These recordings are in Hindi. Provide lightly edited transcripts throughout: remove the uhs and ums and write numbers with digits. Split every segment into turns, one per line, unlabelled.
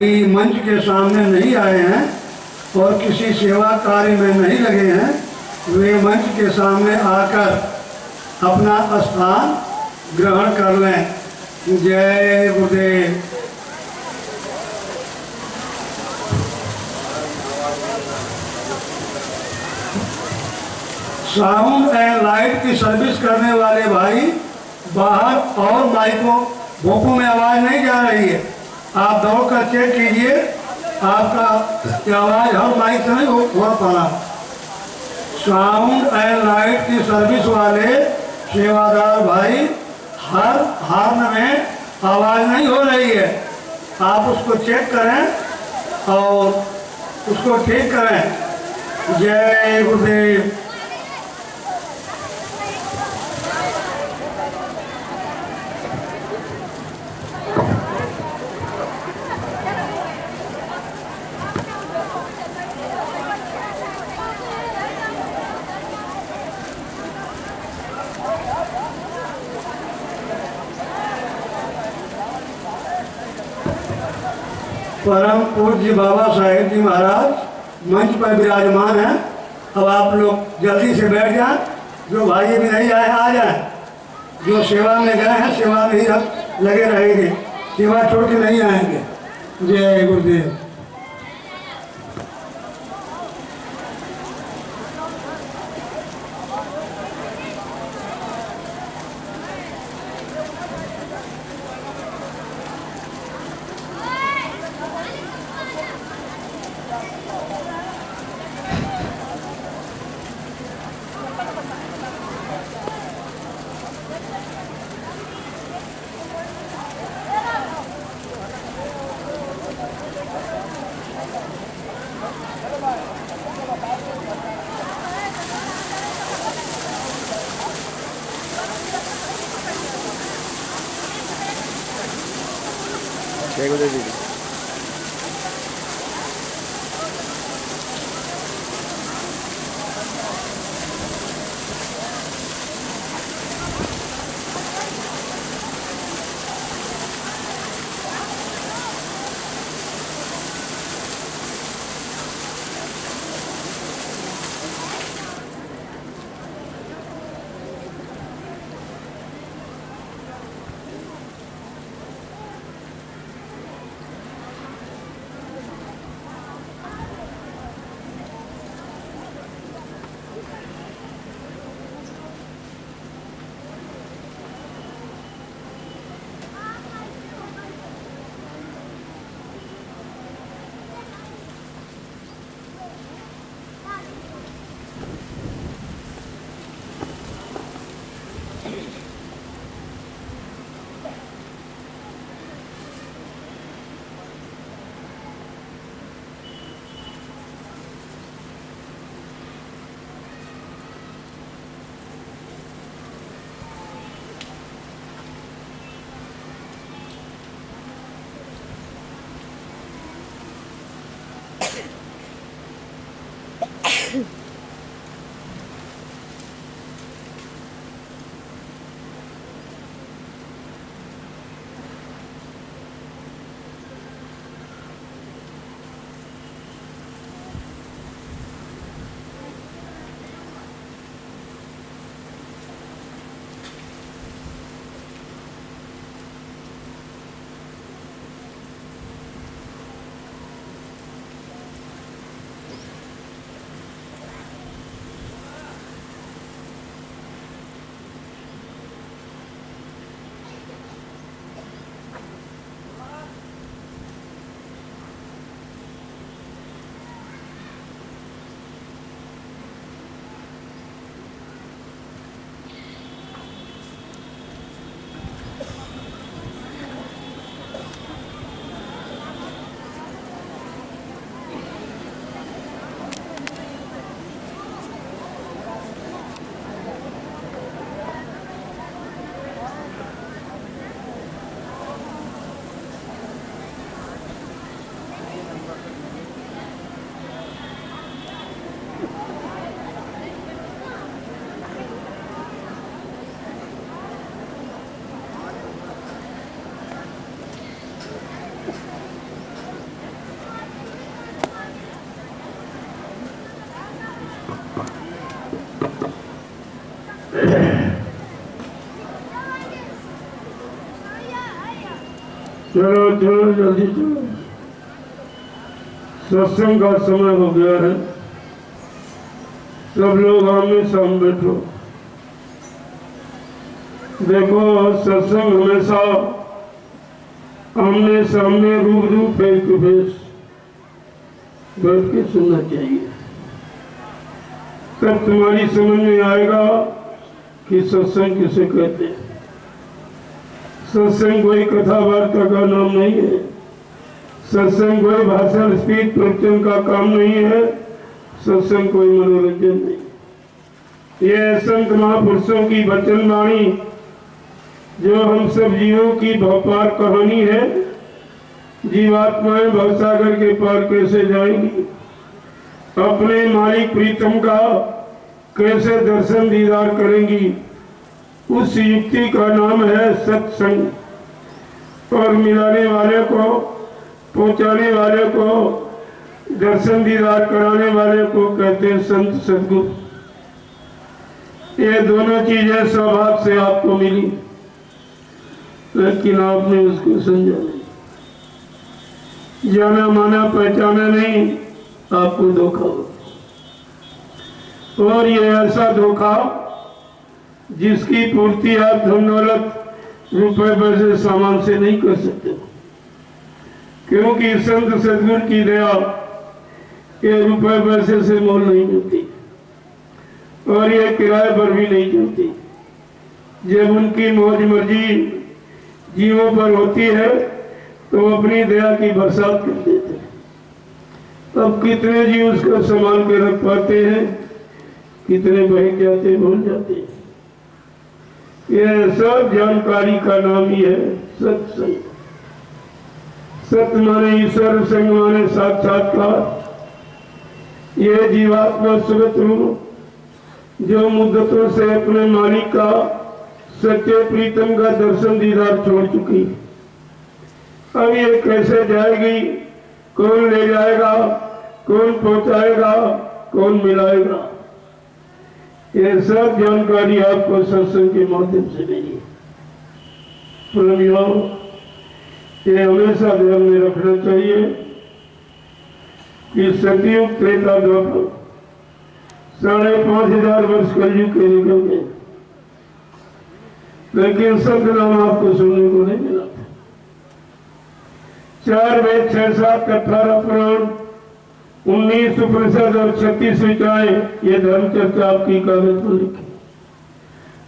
मंच के सामने नहीं आए हैं और किसी सेवा कार्य में नहीं लगे हैं, वे मंच के सामने आकर अपना स्थान ग्रहण कर लें। जय गुरुदेव। साउंड एंड लाइट की सर्विस करने वाले भाई बाहर और माइकों भोंपों में आवाज़ नहीं जा रही है, आप दौड़ कर चेक कीजिए आपका आवाज़ हर माइक से नहीं हो पा रहा। साउंड एंड लाइट की सर्विस वाले सेवादार भाई हर हार्न में आवाज़ नहीं हो रही है, आप उसको चेक करें और उसको ठीक करें। जय गुरुदेव। परम पूज्य बाबा साहेब जी महाराज मंच पर विराजमान हैं। अब आप लोग जल्दी से बैठ जाएं, जो भाई भी नहीं आए आ जाएं, जो सेवा में गए हैं सेवा में ही लगे रहेंगे, सेवा छोड़ के नहीं आएंगे। जय गुरुदेव।
जय गुरुदेव जी।
चलो चलो जल्दी चलो, सत्संग का समय हो गया है। सब लोग आमने सामने बैठो। देखो, सत्संग हमेशा आमने सामने रूबरू फेस टू फेस बैठ के सुनना चाहिए। तब तुम्हारी समझ में आएगा कि सत्संग किसे कहते हैं। सत्संग कोई कथा वार्ता का नाम नहीं है। सत्संग कोई भाषण स्पीच प्रवचन का काम नहीं है। सत्संग कोई मनोरंजन नहीं। ये संत महापुरुषों की वचन वाणी जो हम सब जीवों की भवपार कहानी है। जीवात्माएं भवसागर के पार कैसे जाएंगी, अपने मालिक प्रीतम का कैसे दर्शन दीदार करेंगी, उस युक्ति का नाम है सत्संग। और मिलाने वाले को, पहुंचाने वाले को, दर्शन दीदार कराने वाले को कहते हैं संत सद्गुरु। ये दोनों चीजें सौभाग्य से आपको मिली, लेकिन आपने उसको समझा नहीं, जाना माना पहचाना नहीं, आपको धोखा हो। और ये ऐसा धोखा जिसकी पूर्ति आप धन दौलत रुपए पैसे सामान से नहीं कर सकते, क्योंकि संत सदगुरु की दया ये रुपए पैसे से मोल नहीं मिलती और ये किराए पर भी नहीं चलती। जब उनकी मौज मर्जी जीवों पर होती है तो अपनी दया की बरसात कर देते हैं। अब कितने जीव उसको संभाल के रख पाते हैं, कितने बह जाते भूल जाते हैं। यह सब जानकारी का नाम ही है सत्संग। सत्य माने ईश्वर, संग माने साक्षात्कार। यह जीवात्मा सुगत रूप जो मुद्दतों से अपने मालिक का, सच्चे प्रीतम का दर्शन दीदार छोड़ चुकी। अब ये कैसे जाएगी, कौन ले जाएगा, कौन पहुंचाएगा, कौन मिलाएगा, ये सब जानकारी आपको सत्संग के माध्यम से मिली। प्रेमियों, ये हमेशा ध्यान में रखना चाहिए कि सतयुग त्रेता द्वापर 5,500 वर्ष कलयुग के निकल गए, लेकिन संत नाम आपको सुनने को नहीं मिला। 4 वेद, 6 7 18 पुराण, 19 उपनिषद और 36 ऋचाएं, ये धर्म चर्चा आपकी कागज पर लिखी,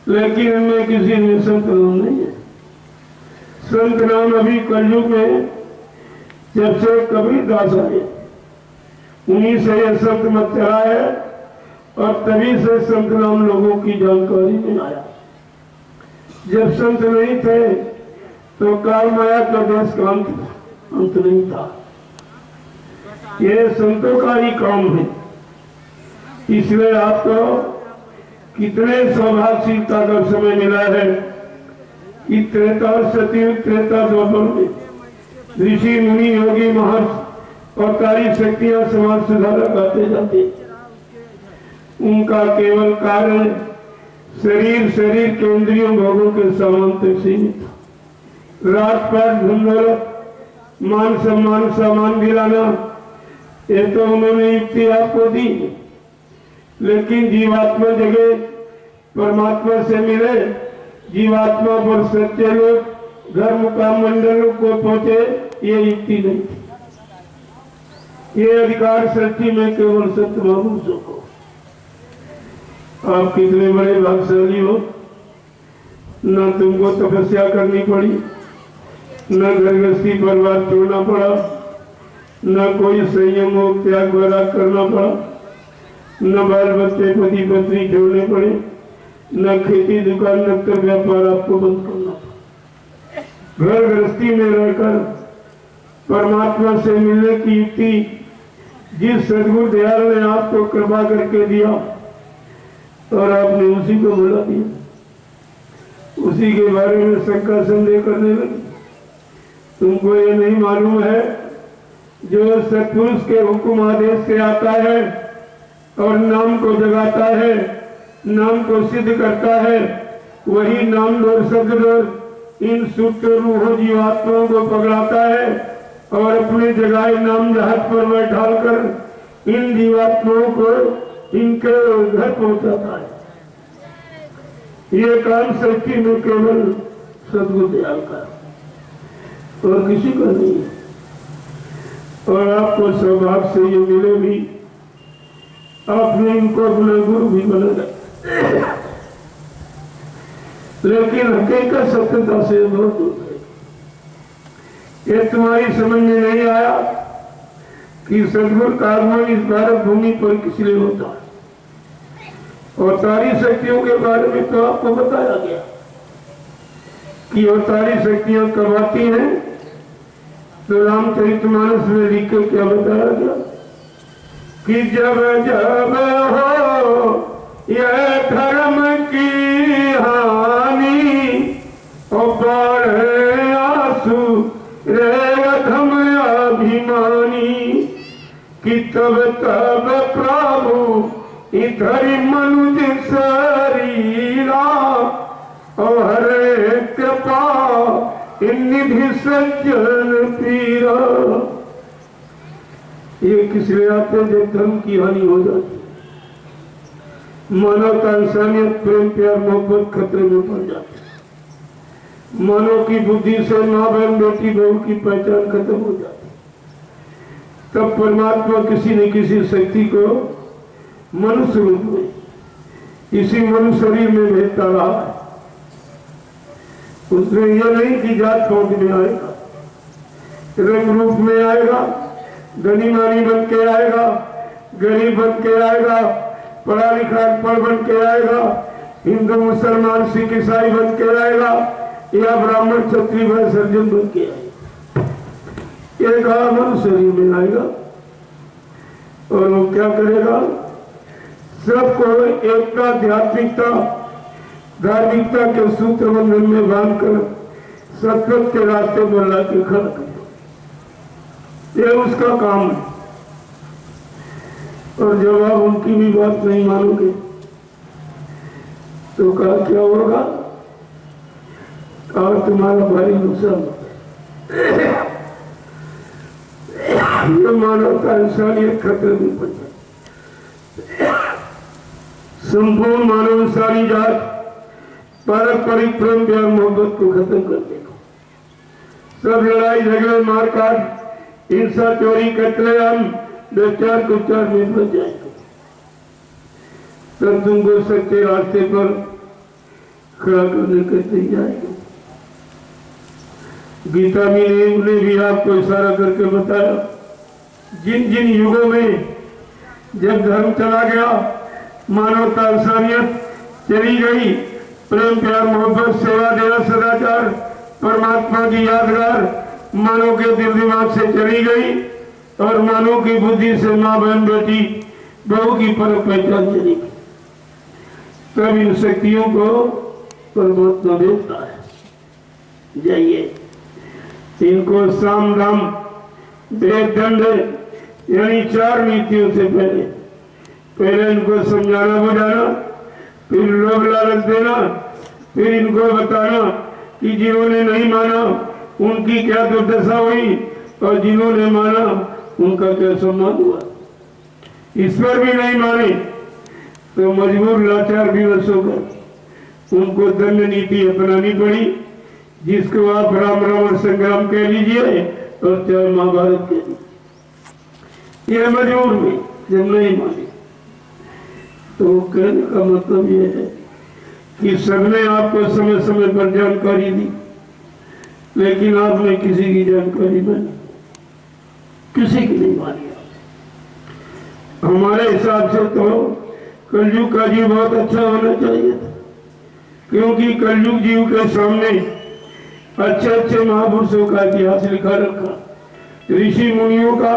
लेकिन इनमें किसी में संत नाम नहीं है। संत नाम अभी कलयुग में जब से कबीर दास आए उन्हीं से यह संत मत चला है और तभी से संत नाम लोगों की जानकारी में आया। जब संत नहीं थे तो काल माया का देश का अंत नहीं था। ये संतों का ही काम है। इसलिए आपको कितने सौभाग्यशीलता का समय मिला है कि त्रेता सतयुग, त्रेता द्वापर में ऋषि मुनि योगी महर्षि और तारी शक्तियां समाज सुधारक आते जाते। उनका केवल कार्य शरीर के इंद्रियों भोगों के सामान तक सीमित था। राजपाट, धन दौलत, मान सम्मान, सामान दिलाना, ये तो उन्होंने युक्ति आपको दी, लेकिन जीवात्मा जगह परमात्मा से मिले, जीवात्मा पर सच्चे लोग घर मुकाम मंडलों को पहुंचे, ये युक्ति नहीं थी। ये अधिकार सृष्टि में केवल सत्य महापुरुषों को। आप कितने बड़े भाग्यशाली हो, न तुमको तपस्या करनी पड़ी, न घर गृहस्थी परिवार छोड़ना पड़ा, न कोई संयम और त्याग वैराग करना पड़ा, न बाल बच्चे पति पत्नी छोड़ने पड़े, न खेती दुकान नक्कर व्यापार आपको बंद करना पड़ा। घर गृहस्थी में रहकर परमात्मा से मिलने की युक्ति जिस सदगुरु दयाल ने आपको कृपा करके दिया और आपने उसी को बुला दिया, उसी के बारे में शंका संदेह करने लगे। तुमको ये नहीं मालूम है जो सत्पुरुष के हुक्म आदेश से आता है और नाम को जगाता है नाम को सिद्ध करता है, वही नाम और शब्द इन सूत्र रूहों जीवात्माओं को पकड़ाता है और अपने जगह नाम जहाज पर बैठाल कर इन जीवात्माओं को इनके घर पहुंचाता है। ये काम सृष्टि में केवल सदगुरु दयाल का और किसी का नहीं है। और आपको सौभाग्य से ये मिले भी, आपने इनको अपना गुरु भी बनाया, लेकिन हकीकत सत्यता से बहुत दूर है। ये तुम्हारी समझ में नहीं आया कि सदगुरु का आगमन इस भारत भूमि पर किस लिए होता है। अवतारी शक्तियों के बारे में तो आपको बताया गया कि अवतारी शक्तियां कब आती हैं। तो रामचरितमानस में लिख के क्या बताया गया कि जब जब हो यह धर्म की हानि और बढ़े आंसू रे अधम अभिमानी कि तब तब प्रभु इधर मनुज शरीरा और हरे कृपा निधि सज्जन पीरा। ये किस लिए आते जब धर्म की हानि हो जाती, मानवता इंसानियत प्रेम प्यार मोहब्बत खतरे में पड़ जाती, मानव की बुद्धि से माँ बहन बेटी बहू की पहचान खत्म हो जाती। तब परमात्मा किसी न किसी शक्ति को मनुष्य रूप में इसी मनुष्य शरीर में भेजता रहा है। उसमें यह नहीं कि जात पात में आएगा, रंग रूप में आएगा, धनी मानी बन के आएगा, गरीब बन के आएगा, पढ़ा लिखा पढ़ बन के आएगा, हिंदू मुसलमान सिख ईसाई बन के आएगा, या ब्राह्मण क्षत्रिय व सर्जन बन के आएगा। एक मनुष्य शरीर में आएगा और वो क्या करेगा, सबको एकता आध्यात्मिकता धार्मिकता के सूत्र बंधन में बांधकर सतपथ के रास्ते पर लाके खड़ा कर, ये उसका काम है। और जब आप उनकी भी बात नहीं मानोगे तो क्या होगा, और तुम्हारा भारी नुकसान होगा। ये मानवता इंसानियत खतरे में पड़ जाए। संपूर्ण मानव इंसानी जात पारस्परिक प्रेम प्यार मोहब्बत को खत्म कर देगा। सब लड़ाई झगड़े मारकाट हिंसा चोरी कत्लेआम बेचार कुचार में बच जाएगा। तब तुमको सच्चे रास्ते पर खड़ा करने करते जाएगा। गीता में ने भी आपको इशारा करके बताया, जिन जिन युगों में जब धर्म चला गया, मानवता इंसानियत चली गई, प्रेम प्यार मोहब्बत सेवा देना सदाचार परमात्मा की यादगार मानव के दिल दिमाग से चली गई और मानव की बुद्धि से माँ बहन बेटी बहू की परख पहचान चली गई। तब इन शक्तियों को परमात्मा देखता है, जाइए इनको साम दाम भेद दंड यानी चार नीतियों से पहले इनको समझाना बुझाना, फिर लोभ लालच देना, फिर इनको बताना कि जिन्होंने नहीं माना उनकी क्या दुर्दशा हुई और जिन्होंने माना उनका क्या सम्मान हुआ। ईश्वर भी नहीं माने तो मजबूर लाचार विवश होकर उनको दंड नीति अपनानी पड़ी, जिसको आप राम रावण संग्राम कह लीजिए और चाहे महाभारत कह लीजिए। यह मजबूर भी जब नहीं माने। तो कहने का मतलब यह है कि सबने आपको समय समय पर जानकारी दी, लेकिन आपने किसी की जानकारी नहीं, किसी की नहीं मानी। हमारे हिसाब से तो कलयुग का जीव बहुत अच्छा होना चाहिए था, क्योंकि कलयुग जीव के सामने अच्छे अच्छे महापुरुषों का इतिहास लिखा रखा, ऋषि मुनियों का,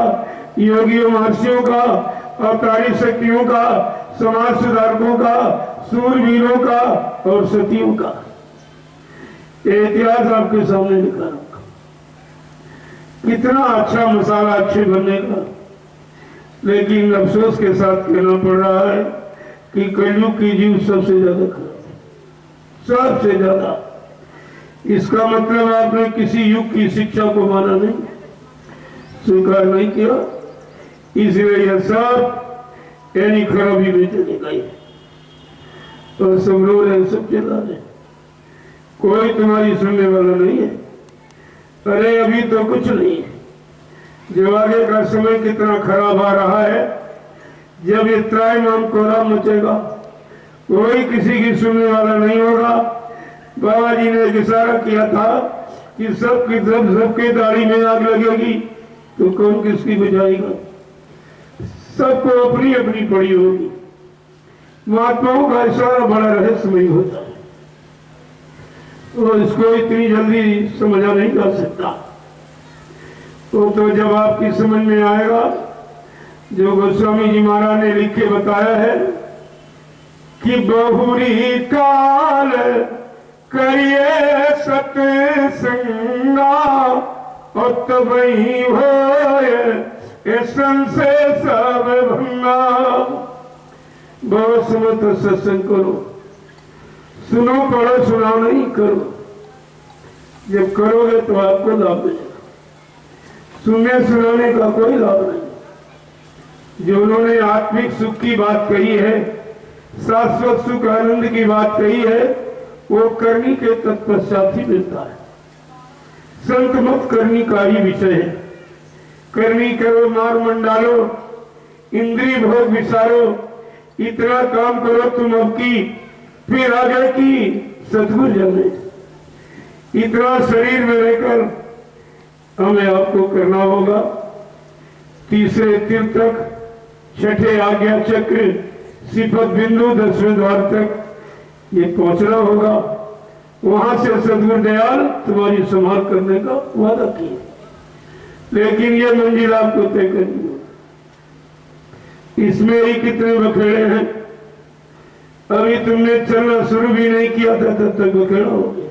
योगियों महर्षियों का, अवतारी शक्तियों का, समाज सुधारकों का, सूरवीरों का और सतियों का इतिहास आपके सामने लिखा रखा। कितना अच्छा मसाला अच्छे बनने का, लेकिन अफसोस के साथ कहना पड़ रहा है कि कलयुग की जीव सबसे ज्यादा खराब है, सबसे ज्यादा। इसका मतलब आपने किसी युग की शिक्षा को माना नहीं, स्वीकार नहीं किया, इसलिए यह सब यानी खराबी में चले गए और सब रो रहे, सब चिल्ला रहे, कोई तुम्हारी सुनने वाला नहीं है। अरे अभी तो कुछ नहीं, जब आगे का समय कितना खराब आ रहा है, जब ये त्राहिमाम कोहराम मचेगा, कोई किसी की सुनने वाला नहीं होगा। बाबा जी ने एक इशारा किया था कि सबकी दाढ़ी में आग लगेगी तो कौन किसकी बचाएगा, सबको अपनी अपनी पड़ी होगी। महात्माओं का इशारा बड़ा रहस्यमय होता है और इसको इतनी जल्दी समझा नहीं जा सकता। तो जब आपकी समझ में आएगा, जो गोस्वामी जी महाराज ने लिख के बताया है कि बहुरी काल करिए सत्संगा और तब ही हो संसे सब भंगा। बहुत समय तो सत्संग करो, सुनो पढ़ो सुनाओ नहीं करो, जब करोगे तो आपको लाभ मिलेगा। सुनने सुनाने का कोई लाभ नहीं। जो उन्होंने आत्मिक सुख की बात कही है, शाश्वत सुख आनंद की बात कही है, वो करनी के तत्पश्चात ही मिलता है। संत मत करनी का ही विषय है। करनी करो, मार मंडालो, इंद्रिय भोग विसारो, इतना काम करो तुम अब की, फिर आगे की सतगुरु जाने। इतना शरीर में रहकर हमें आपको करना होगा। तीसरे तीर्थ तक, छठे आज्ञा चक्र, सिफत बिंदु, 10वें द्वार तक ये पहुंचना होगा। वहां से सदगुरु दयाल तुम्हारी संभाल करने का वादा किया, लेकिन ये मंजिल आपको तय करनी होगी। इसमें ही कितने बखेड़े हैं। अभी तुमने चलना शुरू भी नहीं किया था तब तक बखेड़ा हो गया।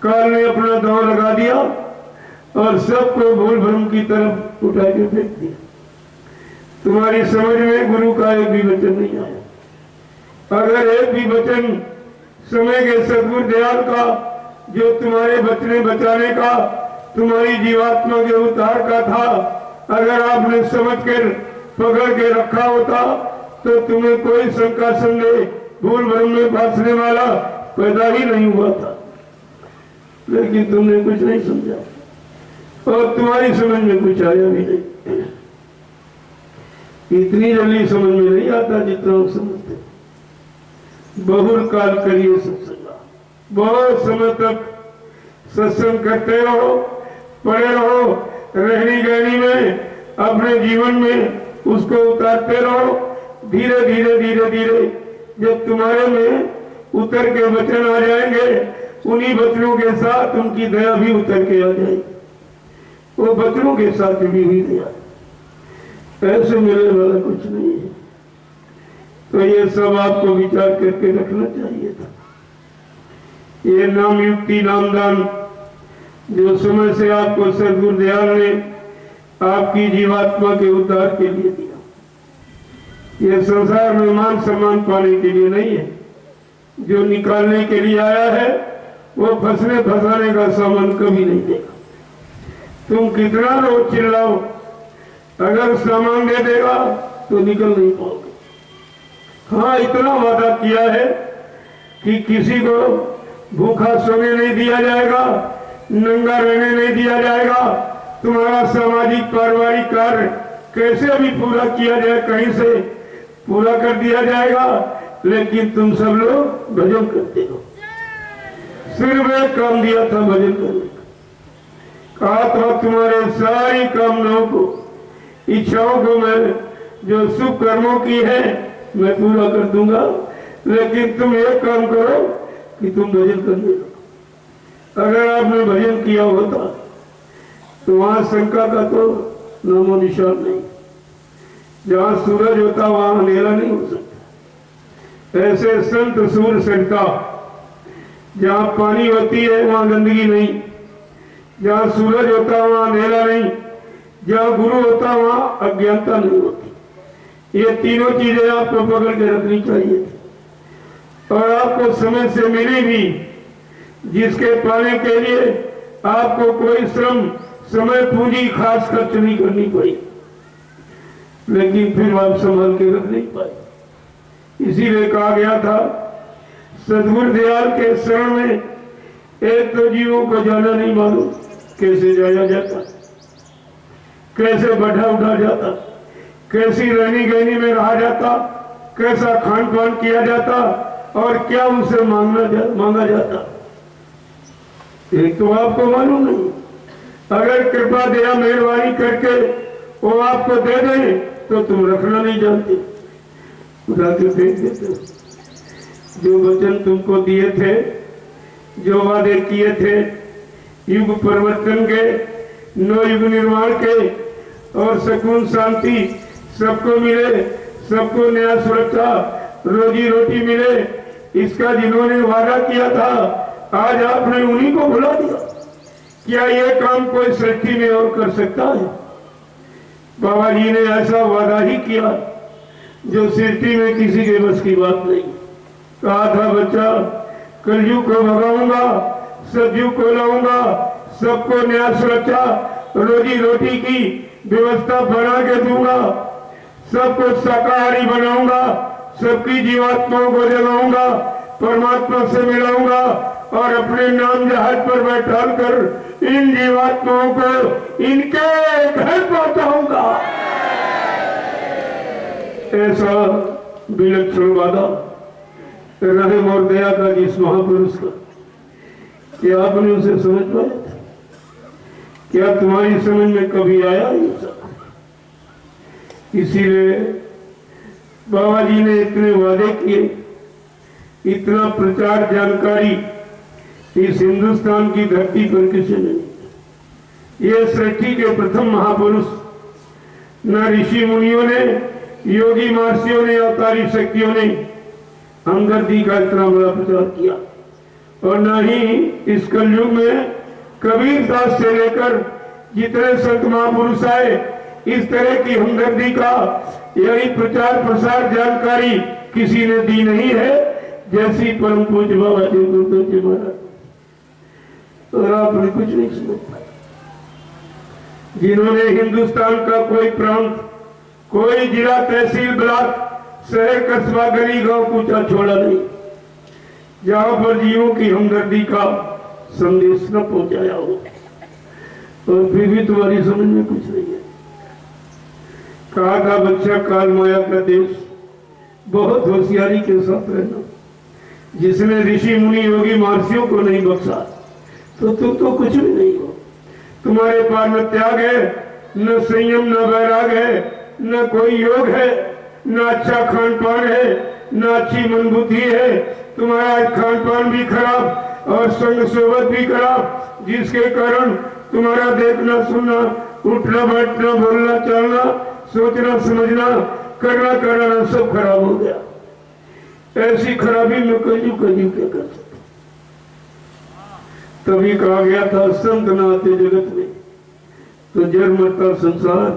काल ने अपना दांव लगा दिया और सबको भूल भ्रम की तरफ उठा के फेंक दिया। तुम्हारी समझ में गुरु का एक भी वचन नहीं आया। अगर एक भी वचन समय के सदगुरु दयाल का, जो तुम्हारे बचने बचाने का, तुम्हारी जीवात्मा के उद्धार का था, अगर आपने समझ कर पकड़ के रखा होता तो तुम्हें कोई शंका संदेह भूल भ्रम में फंसने वाला पैदा ही नहीं हुआ था। लेकिन तुमने कुछ नहीं समझा और तुम्हारी समझ में कुछ आया भी नहीं। इतनी जल्दी समझ में नहीं आता जितना हम समझते। बहुर काल करिए सत्संग, बहुत समय तक सत्संग करते रहो, पड़े रहो, रहनी गहनी में अपने जीवन में उसको उतारते रहो। धीरे धीरे धीरे धीरे जब तुम्हारे में उतर के वचन आ जाएंगे, उन्हीं वचनों के साथ उनकी दया भी उतर के आ जाएगी। वो वचनों के साथ भी हुई दया, ऐसे मिलने वाला कुछ नहीं है। तो ये सब आपको विचार करके रखना चाहिए था। ये नाम युक्ति नामदान जो समय से आपको सदगुरु दयाल ने आपकी जीवात्मा के उद्धार के लिए दिया, ये संसार में मान सम्मान पाने के लिए नहीं है। जो निकालने के लिए आया है वो फंसने फंसाने का सामान कभी नहीं देगा। तुम कितना रोज चिल्लाओ, अगर सामान दे देगा तो निकल नहीं पाओगे। हाँ, इतना वादा किया है कि किसी को भूखा सोने नहीं दिया जाएगा, नंगा रहने नहीं दिया जाएगा। तुम्हारा सामाजिक पारिवारिक कार्य कैसे भी पूरा किया जाए, कहीं से पूरा कर दिया जाएगा। लेकिन तुम सब लोग भजन करते हो। सिर्फ एक काम दिया था, भजन करने का। कहा था तुम्हारे सारी कामनाओं को, इच्छाओं को मैं जो शुभ कर्मों की है मैं पूरा कर दूंगा, लेकिन तुम एक काम करो कि तुम भजन करने लगो। अगर आपने भजन किया होता तो वहां शंका का तो नामो निशान नहीं। जहां सूरज होता वहां अंधेरा नहीं हो सकता। ऐसे संत सूर संता, जहां पानी होती है वहां गंदगी नहीं, जहां सूरज होता वहां अंधेरा नहीं, जहां गुरु होता वहां अज्ञानता नहीं होती। ये तीनों चीजें आपको पकड़ के रखनी चाहिए और आपको समय से मिली भी, जिसके पाने के लिए आपको कोई श्रम, समय, पूंजी खास खर्च नहीं करनी पड़ी, लेकिन फिर आप संभाल के रख नहीं पाए। इसीलिए कहा गया था सदगुरु दयाल के शरण में एक तो जीवों को जाना नहीं मालूम कैसे जाया जाता, कैसे बैठा उठा जाता, कैसी रहनी गहनी में रहा जाता, कैसा खान पान किया जाता और क्या उनसे मांगा जाता, एक तो आपको मालूम नहीं। अगर कृपा दया मेहरबानी करके वो आपको दे दें तो तुम रखना नहीं जानते, उठा के फेंक देते हो। जो वचन तुमको दिए थे, जो वादे किए थे, युग परिवर्तन के, नौ युग निर्माण के और सुकून शांति सबको मिले, सबको न्याय सुरक्षा रोजी रोटी मिले, इसका जिन्होंने वादा किया था आज आपने उन्हीं को भुला दिया। क्या यह काम कोई सृष्टि में और कर सकता है? बाबा जी ने ऐसा वादा ही किया जो सृष्टि में किसी के बस की बात नहीं। कहा था बच्चा कलयुग को भगाऊंगा, सतयुग को लाऊंगा, सबको न्याय सुरक्षा रोजी रोटी की व्यवस्था बना के दूंगा, सबको शाकाहारी बनाऊंगा, सबकी जीवात्माओं को जगाऊंगा, परमात्मा से मिलाऊंगा और अपने नाम जहाज पर बैठाल कर इन जीवात्माओं को इनके घर पहुंचाऊंगा। ऐसा विलक्षण वादा रहम और दया का जिस महापुरुष का, क्या आपने उसे समझ पाया? क्या तुम्हारी समझ में कभी आया ये सब? इसीलिए बाबा जी ने इतने वादे किए, इतना प्रचार जानकारी इस हिंदुस्तान की धरती पर किसी ने नहीं। ये सृष्टि के प्रथम महापुरुष, न ऋषि मुनियों ने, योगी महर्षियों ने, अवतारी शक्तियों ने हमदर्दी का इतना बड़ा प्रचार किया, और न ही इस कलयुग में कबीर दास से लेकर जितने संत महापुरुष आए इस तरह की हमदर्दी का यही प्रचार प्रसार जानकारी किसी ने दी नहीं है जैसी परम पूज्य बाबा जी गुरुदेव जी महाराज। और आपने कुछ नहीं समझ पाया, जिन्होंने हिंदुस्तान का कोई प्रांत, कोई जिला, तहसील, ब्लॉक, शहर, कस्बा, गली, गांव कूचा छोड़ा नहीं जहां पर जीवों की हमदर्दी का संदेश न पहुंचाया हो। और फिर भी तुम्हारी समझ में कुछ नहीं है। कहा था बच्चा काल माया का देश, बहुत होशियारी के साथ रहना। जिसने ऋषि मुनि योगी महर्षियों को नहीं बख्शा तो तुम तो कुछ भी नहीं हो। तुम्हारे पास न त्याग है, न संयम, न वैराग है, न कोई योग है, न अच्छा खान पान है, न अच्छी मन बुद्धि है। तुम्हारा खान पान भी खराब और संग सोबत भी खराब, जिसके कारण तुम्हारा देखना, सुनना, उठना, बैठना, बोलना, चलना, सोचना, समझना, करना, कराना सब खराब हो गया। ऐसी खराबी में कलयुग क्या कर सकते? तभी कहा गया था संत न आते जगत में तो जड़ मरता संसार।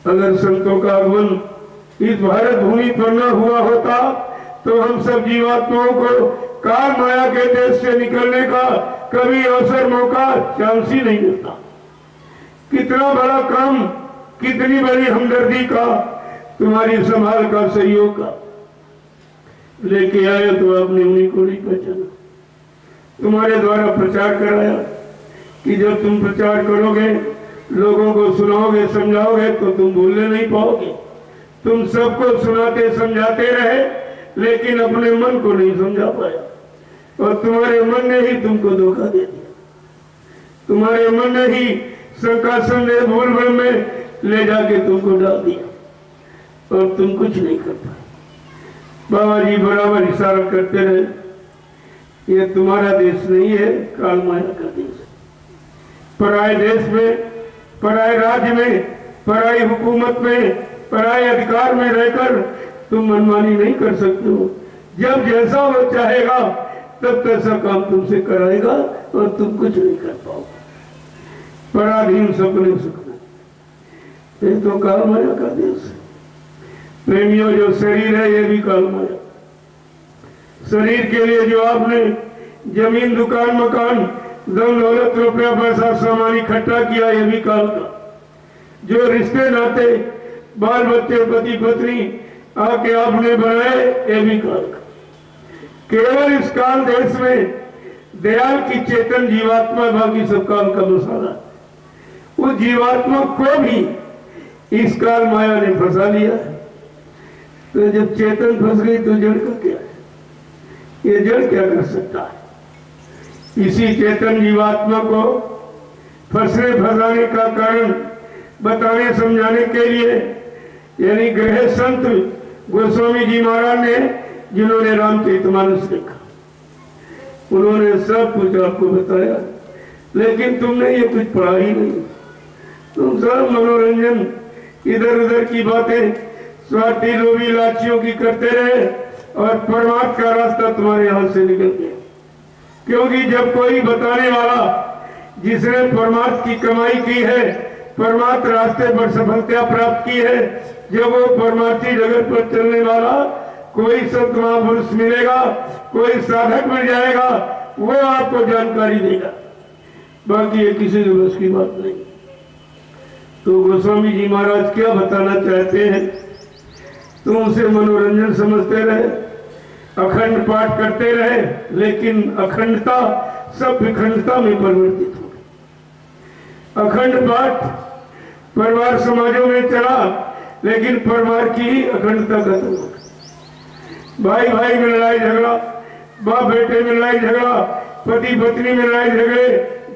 अगर संतों का आगमन इस भारत भूमि पर न हुआ होता तो हम सब जीवात्माओं को काल माया के देश से निकलने का कभी अवसर, मौका, चांस ही नहीं मिलता। कितना बड़ा काम, कितनी बड़ी हमदर्दी का, तुम्हारी संभाल का, सहयोग का लेके आए तो आपने उन्हीं को नहीं पहचाना। तुम्हारे द्वारा प्रचार कराया कि जब तुम प्रचार करोगे, लोगों को सुनाओगे, समझाओगे तो तुम भूलने नहीं पाओगे। तुम सबको सुनाते समझाते रहे लेकिन अपने मन को नहीं समझा पाया, और तुम्हारे मन ने ही तुमको धोखा दे दिया। तुम्हारे मन ने ही शंका संदेह भूल भ्रम में ले जाके तुमको डाल दिया और तुम कुछ नहीं कर पाए। बाबा जी बराबर इशारा करते रहे, ये तुम्हारा देश नहीं है, काल माया का देश है। पराये देश में, पराये राज्य में, पराई हुकूमत में, पराये अधिकार में रहकर तुम मनमानी नहीं कर सकते हो। जब जैसा वो चाहेगा तब तैसा काम तुमसे कराएगा और तुम कुछ नहीं कर पाओगे। पराधीन सपने सुखना, ये तो काल माया का देश है। प्रेमियों, जो शरीर है ये भी काल माया। शरीर के लिए जो आपने जमीन, दुकान, मकान, धन दौलत, रुपया, पैसा, सामान इकट्ठा किया, ये भी काल का। जो रिश्ते नाते, बाल बच्चे, पति पत्नी आके आपने बनाए, ये भी काल का। केवल इस काल देश में दयाल की चेतन जीवात्मा, बाकी सब काल का मसाला। उस जीवात्मा को भी इस काल माया ने फंसा लिया। तो जब चेतन फंस गई तो जड़ का क्या है? ये जड़ क्या कर सकता है? इसी चेतन जीवात्मा को फंसने फंसाने का कारण बताने समझाने के लिए, यानी ग्रह संत गोस्वामी जी महाराज ने, जिन्होंने रामचरितमानस लिखा, उन्होंने सब कुछ आपको बताया, लेकिन तुमने ये कुछ पढ़ा ही नहीं। तुम सब मनोरंजन, इधर उधर की बातें, स्वार्थी लोभी लाचियों की करते रहे और परमात्मा का रास्ता तुम्हारे हाथ से निकल गया। क्योंकि जब कोई बताने वाला, जिसने परमात्मा की कमाई की है, परमात्मा रास्ते पर सफलता प्राप्त की है, जब वो परमार्थी जगत पर चलने वाला कोई संत महापुरुष मिलेगा, कोई साधक मिल जाएगा, वो आपको जानकारी देगा। बाकी ये किसी के बस की बात नहीं। तो गोस्वामी जी महाराज क्या बताना चाहते हैं? तुम उसे मनोरंजन समझते रहे, अखंड पाठ करते रहे, लेकिन अखंडता सब विखंडता में परिवर्तित हो गई। अखंड पाठ परिवार समाजों में चला, लेकिन परिवार की ही अखंडता खत्म हो गई। भाई भाई में लड़ाई झगड़ा, बाप बेटे में लड़ाई झगड़ा, पति पत्नी में लड़ाई झगड़े,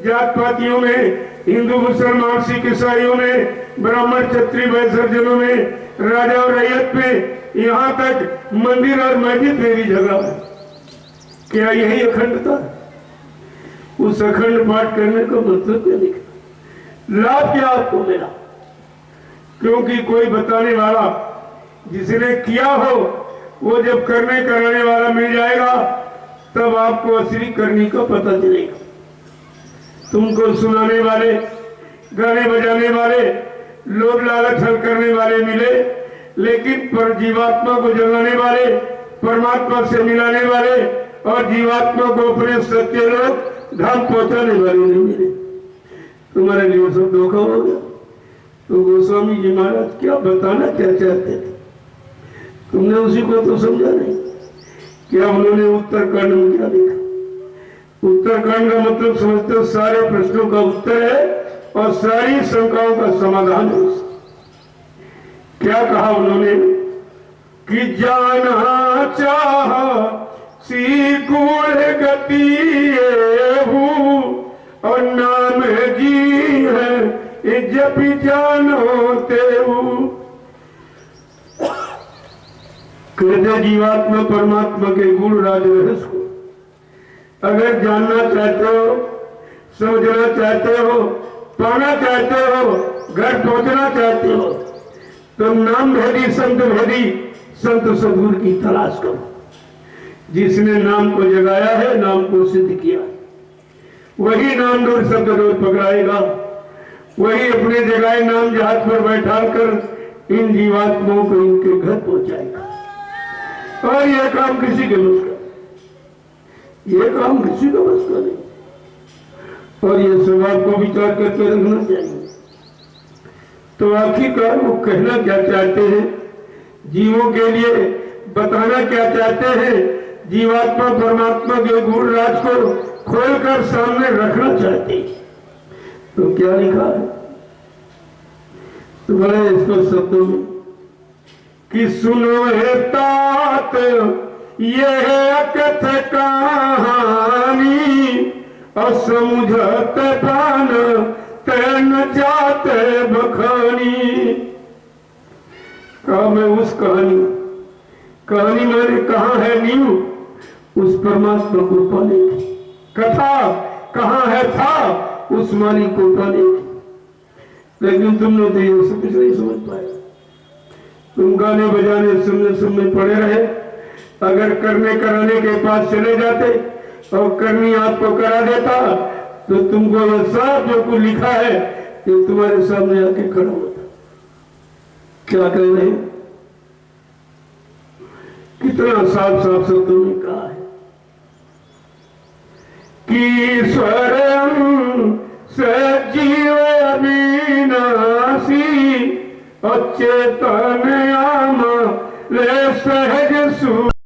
जात पातियों में, हिंदू मुसलमान सिख ईसाइयों में, ब्राह्मण क्षत्रिय वैश्य जनों में, राजा और रैयत में, यहाँ तक मंदिर और मस्जिद में भी झगड़ा है। क्या यही अखंडता? उस अखंड पाठ करने का मतलब क्या निकला? लाभ क्या आपको मिला? क्योंकि कोई बताने वाला, जिसने किया हो, वो जब करने कराने वाला मिल जाएगा, तब आपको असली करने का पता चलेगा। तुमको सुनाने वाले, गाने बजाने वाले, लोभ लालच हल करने वाले मिले, लेकिन पर जीवात्मा को जगाने वाले, परमात्मा से मिलाने वाले और जीवात्मा को अपने सत्य लोग धाम पहुंचाने वाले नहीं मिले। तुम्हारे लिए सब धोखा हो गया। तो गोस्वामी जी महाराज क्या बताना क्या चाहते थे? तुमने उसी को तो समझा नहीं। क्या उन्होंने उत्तरकांड में क्या लिखा? उत्तरकांड का मतलब समझते हो, सारे प्रश्नों का उत्तर है और सारी शंकाओं का समाधान है। क्या कहा उन्होंने? कि जाना चाह सीकुल गति हूँ और नाम जी है जब जानो तेऊ। कहते जीवात्मा परमात्मा के गुण राज रहस्य को अगर जानना चाहते हो, समझना चाहते हो, पाना चाहते हो, घर पहुंचना चाहते हो, तो नाम भेदी संत भेदी संत सदगुरु की तलाश करो। जिसने नाम को जगाया है, नाम को सिद्ध किया, वही नाम डोर शब्द डोर पकड़ाएगा, वही अपने जगाए नाम जहाज पर बैठा कर इन जीवात्माओं को इनके घर पहुंचाएगा। और यह काम किसी के बस का, ये काम किसी का बस का नहीं। और ये स्वभाव को विचार करके रखना चाहिए। तो आखिरकार वो कहना क्या चाहते हैं, जीवों के लिए बताना क्या चाहते हैं, जीवात्मा परमात्मा के गुण राज को खोलकर सामने रखना चाहते हैं। तो क्या लिखा है? तो बड़े स्पष्ट शब्दों में कि सुनो है तात ये है अकथ कहानी और समुझत पान तैन जाते बखानी। कहा मैं उस कहानी मैंने कहा है नींव, उस परमात्मा को पाने की। कथा कहाँ है था, उस मालिक को पाने की। लेकिन तुमने तो ये सब कुछ नहीं समझ पाए। तुम गाने बजाने सुनने पड़े रहे। अगर करने कराने के पास चले जाते और करनी आपको करा देता, तो तुमको ये सब जो कुछ लिखा है ये तुम्हारे सामने आके खड़ा होता। क्या कह रहे हैं? कितना साफ साफ शब्दों में कहा है कि ईश्वरं सजीव अविनाशी अचेतन आम ले सहज सु